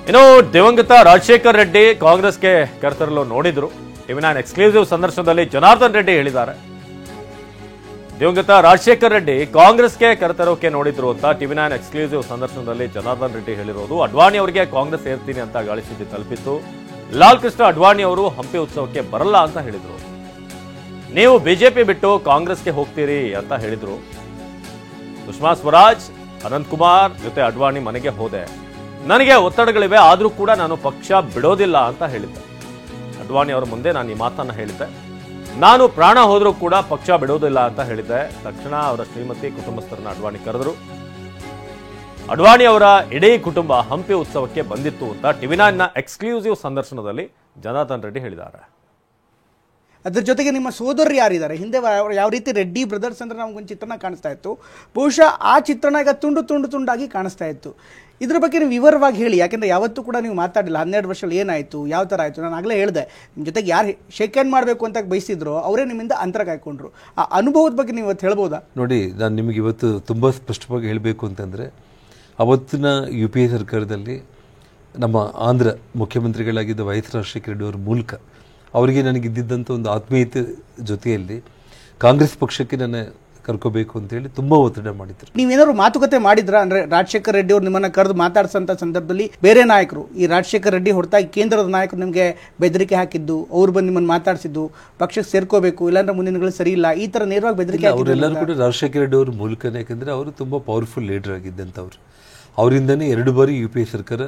ಇನ್ನು ದಿವಂಗತ ರಾಜಶೇಖರ್ ರೆಡ್ಡಿ ಕಾಂಗ್ರೆಸ್ಗೆ ಕರೆತರಲು ನೋಡಿದ್ರು. ಟಿವಿ9 ಎಕ್ಸ್ಕ್ಲೂಸಿವ್ ಸಂದರ್ಶನದಲ್ಲಿ ಜನಾರ್ದನ್ ರೆಡ್ಡಿ ಹೇಳಿದ್ದಾರೆ, ದಿವಂಗತ ರಾಜಶೇಖರ್ ರೆಡ್ಡಿ ಕಾಂಗ್ರೆಸ್ಗೆ ಕರೆತರೋಕೆ ನೋಡಿದ್ರು ಅಂತ ಟಿವಿ9 ಎಕ್ಸ್ಕ್ಲೂಸಿವ್ ಸಂದರ್ಶನದಲ್ಲಿ ಜನಾರ್ದನ್ ರೆಡ್ಡಿ ಹೇಳಿರೋದು. ಅಡ್ವಾಣಿ ಅವರಿಗೆ ಕಾಂಗ್ರೆಸ್ ಸೇರ್ತೀನಿ ಅಂತ ಗಾಳಿ ಸುದ್ದಿ ತಲುಪಿತ್ತು. ಲಾಲ್ ಕೃಷ್ಣ ಅಡ್ವಾಣಿ ಅವರು ಹಂಪಿ ಉತ್ಸವಕ್ಕೆ ಬರಲ್ಲ ಅಂತ ಹೇಳಿದ್ರು. ನೀವು ಬಿಜೆಪಿ ಬಿಟ್ಟು ಕಾಂಗ್ರೆಸ್ಗೆ ಹೋಗ್ತೀರಿ ಅಂತ ಹೇಳಿದ್ರು. ಸುಷ್ಮಾ ಸ್ವರಾಜ್, ಅನಂತ್ ಕುಮಾರ್ ಜೊತೆ ಅಡ್ವಾಣಿ ಮನೆಗೆ ಹೋದೆ. ನನಗೆ ಒತ್ತಡಗಳಿವೆ, ಆದರೂ ಕೂಡ ನಾನು ಪಕ್ಷ ಬಿಡೋದಿಲ್ಲ ಅಂತ ಹೇಳಿದ್ದೆ. ಅಡ್ವಾಣಿ ಅವರ ಮುಂದೆ ನಾನು ಈ ಮಾತನ್ನ ಹೇಳಿದ್ದೆ. ನಾನು ಪ್ರಾಣ ಹೋದ್ರೂ ಕೂಡ ಪಕ್ಷ ಬಿಡೋದಿಲ್ಲ ಅಂತ ಹೇಳಿದ್ದೆ. ತಕ್ಷಣ ಅವರ ಶ್ರೀಮತಿ ಕುಟುಂಬಸ್ಥರನ್ನ ಅಡ್ವಾಣಿ ಕರೆದರು. ಅಡ್ವಾಣಿ ಅವರ ಇಡೀ ಕುಟುಂಬ ಹಂಪಿ ಉತ್ಸವಕ್ಕೆ ಬಂದಿತ್ತು ಅಂತ ಟಿವಿ9ನ ಎಕ್ಸ್ಕ್ಲೂಸಿವ್ ಸಂದರ್ಶನದಲ್ಲಿ ಜನಾರ್ದನ್ ರೆಡ್ಡಿ ಹೇಳಿದ್ದಾರೆ. ಅದ್ರ ಜೊತೆಗೆ ನಿಮ್ಮ ಸೋದರರು ಯಾರಿದ್ದಾರೆ, ಹಿಂದೆ ಯಾವ ರೀತಿ ರೆಡ್ಡಿ ಬ್ರದರ್ಸ್ ಅಂದ್ರೆ ನಮಗೊಂದು ಚಿತ್ರಣ ಕಾಣಿಸ್ತಾ ಇತ್ತು, ಬಹುಶಃ ಆ ಚಿತ್ರಣ ಈಗ ತುಂಡಾಗಿ ಕಾಣಿಸ್ತಾ ಇತ್ತು. ಇದ್ರ ಬಗ್ಗೆ ನೀವು ವಿವರವಾಗಿ ಹೇಳಿ, ಯಾಕೆಂದರೆ ಯಾವತ್ತೂ ಕೂಡ ನೀವು ಮಾತಾಡಿಲ್ಲ. 12 ವರ್ಷದಲ್ಲಿ ಏನಾಯಿತು, ಯಾವ ಥರ ಆಯಿತು. ನಾನು ಆಗಲೇ ಹೇಳಿದೆ, ನಿಮ್ಮ ಜೊತೆಗೆ ಯಾರು ಶೇಕ್ ಹ್ಯಾಂಡ್ ಮಾಡಬೇಕು ಅಂತ ಬಯಸಿದ್ರು ಅವರೇ ನಿಮ್ಮಿಂದ ಅಂತರ ಕಾಯ್ಕೊಂಡ್ರು. ಆ ಅನುಭವದ ಬಗ್ಗೆ ನೀವು ಇವತ್ತು ಹೇಳ್ಬೋದಾ? ನೋಡಿ, ನಾನು ನಿಮಗೆ ಇವತ್ತು ತುಂಬ ಸ್ಪಷ್ಟವಾಗಿ ಹೇಳಬೇಕು ಅಂತಂದರೆ, ಅವತ್ತಿನ UPA ಸರ್ಕಾರದಲ್ಲಿ ನಮ್ಮ ಆಂಧ್ರ ಮುಖ್ಯಮಂತ್ರಿಗಳಾಗಿದ್ದ ವೈ ಎಸ್ ರಾಜಶೇಖರ ರೆಡ್ಡಿ ಅವರ ಮೂಲಕ ಅವರಿಗೆ ನನಗಿದ್ದಂಥ ಒಂದು ಆತ್ಮೀಯತೆ ಜೊತೆಯಲ್ಲಿ ಕಾಂಗ್ರೆಸ್ ಪಕ್ಷಕ್ಕೆ ನನ್ನ ಕರ್ಕೋಬೇಕು ಅಂತೇಳಿ ತುಂಬ ಒತ್ತಡ ಮಾಡಿದ್ರು. ನೀವೇನಾದ್ರು ಮಾತುಕತೆ ಮಾಡಿದ್ರ? ಅಂದರೆ ರಾಜಶೇಖರ ರೆಡ್ಡಿ ಅವರು ನಿಮ್ಮನ್ನು ಕರೆದು ಮಾತಾಡಿಸೋಂಥ ಸಂದರ್ಭದಲ್ಲಿ ಬೇರೆ ನಾಯಕರು, ಈ ರಾಜಶೇಖರ ರೆಡ್ಡಿ ಹೊರತಾಗಿ ಕೇಂದ್ರದ ನಾಯಕರು ನಿಮಗೆ ಬೆದರಿಕೆ ಹಾಕಿದ್ದು, ಅವ್ರು ಬಂದು ನಿಮ್ಮನ್ನು ಮಾತಾಡಿಸಿದ್ದು, ಪಕ್ಷಕ್ಕೆ ಸೇರ್ಕೋಬೇಕು ಇಲ್ಲಾಂದ್ರೆ ಮುಂದಿನಗಳು ಸರಿ ಇಲ್ಲ, ಈ ಥರ ನೇರವಾಗಿ ಬೆದರಿಕೆ ಅವರೆಲ್ಲರೂ ಕೂಡ ರಾಜಶೇಖರ ರೆಡ್ಡಿ ಅವ್ರ ಮೂಲಕನೇ. ಯಾಕೆಂದರೆ ಅವರು ತುಂಬ ಪವರ್ಫುಲ್ ಲೀಡರ್ ಆಗಿದ್ದಂಥವ್ರು. ಅವರಿಂದನೇ 2 ಬಾರಿ UPA ಸರ್ಕಾರ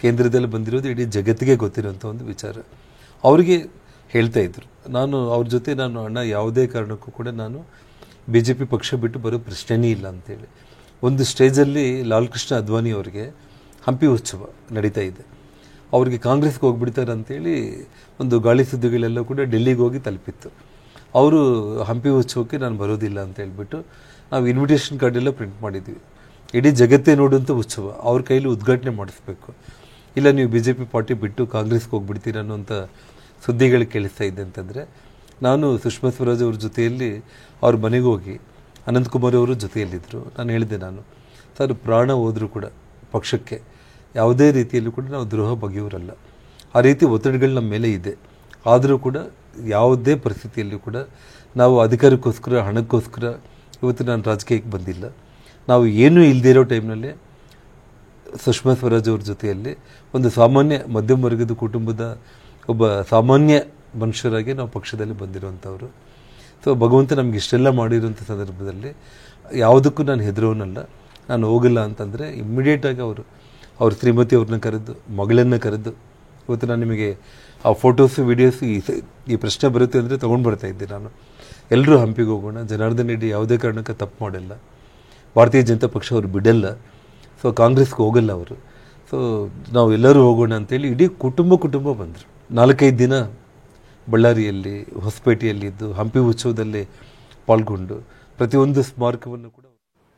ಕೇಂದ್ರದಲ್ಲಿ ಬಂದಿರೋದು ಇಡೀ ಜಗತ್ತಿಗೆ ಗೊತ್ತಿರೋಂಥ ಒಂದು ವಿಚಾರ. ಅವರಿಗೆ ಹೇಳ್ತಾ ಇದ್ರು, ನಾನು ಅವ್ರ ಜೊತೆ ಅಣ್ಣ ಯಾವುದೇ ಕಾರಣಕ್ಕೂ ಕೂಡ ನಾನು BJP ಪಕ್ಷ ಬಿಟ್ಟು ಬರೋ ಪ್ರಶ್ನೆನೇ ಇಲ್ಲ ಅಂತೇಳಿ. ಒಂದು ಸ್ಟೇಜಲ್ಲಿ ಲಾಲ್ ಕೃಷ್ಣ ಅದ್ವಾನಿ ಅವರಿಗೆ ಹಂಪಿ ಉತ್ಸವ ನಡೀತಾ ಇದೆ, ಅವ್ರಿಗೆ ಕಾಂಗ್ರೆಸ್ಗೆ ಹೋಗ್ಬಿಡ್ತಾರೆ ಅಂತೇಳಿ ಒಂದು ಗಾಳಿ ಸುದ್ದಿಗಳೆಲ್ಲ ಕೂಡ ಡೆಲ್ಲಿಗೆ ಹೋಗಿ ತಲುಪಿತ್ತು. ಅವರು ಹಂಪಿ ಉತ್ಸವಕ್ಕೆ ನಾನು ಬರೋದಿಲ್ಲ ಅಂತ ಹೇಳ್ಬಿಟ್ಟು ನಾವು ಇನ್ವಿಟೇಷನ್ ಕಾರ್ಡ್ ಎಲ್ಲ ಪ್ರಿಂಟ್ ಮಾಡಿದ್ವಿ. ಇಡೀ ಜಗತ್ತೇ ನೋಡುವಂಥ ಉತ್ಸವ, ಅವ್ರ ಕೈಲಿ ಉದ್ಘಾಟನೆ ಮಾಡಿಸ್ಬೇಕು, ಇಲ್ಲ ನೀವು BJP ಪಾರ್ಟಿ ಬಿಟ್ಟು ಕಾಂಗ್ರೆಸ್ಗೆ ಹೋಗ್ಬಿಡ್ತೀರ ಅನ್ನೋಂಥ ಸುದ್ದಿಗಳು ಕೇಳಿಸ್ತಾ ಇದೆ ಅಂತಂದರೆ, ನಾನು ಸುಷ್ಮಾ ಸ್ವರಾಜ್ ಅವ್ರ ಜೊತೆಯಲ್ಲಿ ಅವ್ರ ಮನೆಗೆ ಹೋಗಿ ಅನಂತ್ ಕುಮಾರ್ ಅವರು ಜೊತೆಯಲ್ಲಿದ್ದರು. ನಾನು ಹೇಳಿದೆ, ಸರ್ ಪ್ರಾಣ ಹೋದರೂ ಕೂಡ ಪಕ್ಷಕ್ಕೆ ಯಾವುದೇ ರೀತಿಯಲ್ಲೂ ಕೂಡ ನಾವು ದ್ರೋಹ ಬಗೆಯವರಲ್ಲ. ಆ ರೀತಿ ಒತ್ತಡಗಳು ನಮ್ಮ ಮೇಲೆ ಇದೆ, ಆದರೂ ಕೂಡ ಯಾವುದೇ ಪರಿಸ್ಥಿತಿಯಲ್ಲೂ ಕೂಡ ನಾವು ಅಧಿಕಾರಕ್ಕೋಸ್ಕರ ಹಣಕ್ಕೋಸ್ಕರ ಇವತ್ತು ನಾನು ರಾಜಕೀಯಕ್ಕೆ ಬಂದಿಲ್ಲ. ನಾವು ಏನೂ ಇಲ್ಲದೇ ಇರೋ ಟೈಮ್ನಲ್ಲಿ ಸುಷ್ಮಾ ಸ್ವರಾಜ್ ಅವ್ರ ಜೊತೆಯಲ್ಲಿ ಒಂದು ಸಾಮಾನ್ಯ ಮಧ್ಯಮ ವರ್ಗದ ಕುಟುಂಬದ ಒಬ್ಬ ಸಾಮಾನ್ಯ ಮನುಷ್ಯರಾಗಿ ನಾವು ಪಕ್ಷದಲ್ಲಿ ಬಂದಿರುವಂಥವ್ರು. ಸೊ ಭಗವಂತ ನಮ್ಗೆ ಇಷ್ಟೆಲ್ಲ ಮಾಡಿರೋಂಥ ಸಂದರ್ಭದಲ್ಲಿ ಯಾವುದಕ್ಕೂ ನಾನು ಹೆದರೋನಲ್ಲ. ನಾನು ಹೋಗಿಲ್ಲ ಅಂತಂದರೆ ಇಮ್ಮಿಡಿಯೇಟಾಗಿ ಅವ್ರ ಶ್ರೀಮತಿ ಅವ್ರನ್ನ ಕರೆದು, ಮಗಳನ್ನು ಕರೆದು, ಇವತ್ತು ನಾನು ನಿಮಗೆ ಆ ಫೋಟೋಸು ವಿಡಿಯೋಸು ಈ ಪ್ರಶ್ನೆ ಬರುತ್ತೆ ಅಂದರೆ ತೊಗೊಂಡು ಬರ್ತಾಯಿದ್ದೆ ನಾನು. ಎಲ್ಲರೂ ಹಂಪಿಗೆ ಹೋಗೋಣ, ಜನಾರ್ದನ್ ರೆಡ್ಡಿ ಯಾವುದೇ ಕಾರಣಕ್ಕೆ ತಪ್ಪು ಮಾಡಿಲ್ಲ, ಭಾರತೀಯ ಜನತಾ ಪಕ್ಷ ಅವರು ಬಿಡಲ್ಲ, ಸೊ ಕಾಂಗ್ರೆಸ್ಗೆ ಹೋಗಲ್ಲ ಅವರು, ಸೊ ನಾವು ಎಲ್ಲರೂ ಹೋಗೋಣ ಅಂತೇಳಿ ಇಡೀ ಕುಟುಂಬ ಬಂದರು. 4-5 ದಿನ ಬಳ್ಳಾರಿಯಲ್ಲಿ, ಹೊಸಪೇಟೆಯಲ್ಲಿದ್ದು ಹಂಪಿ ಉತ್ಸವದಲ್ಲಿ ಪಾಲ್ಗೊಂಡು ಪ್ರತಿಯೊಂದು ಸ್ಮಾರಕವನ್ನು ಕೂಡ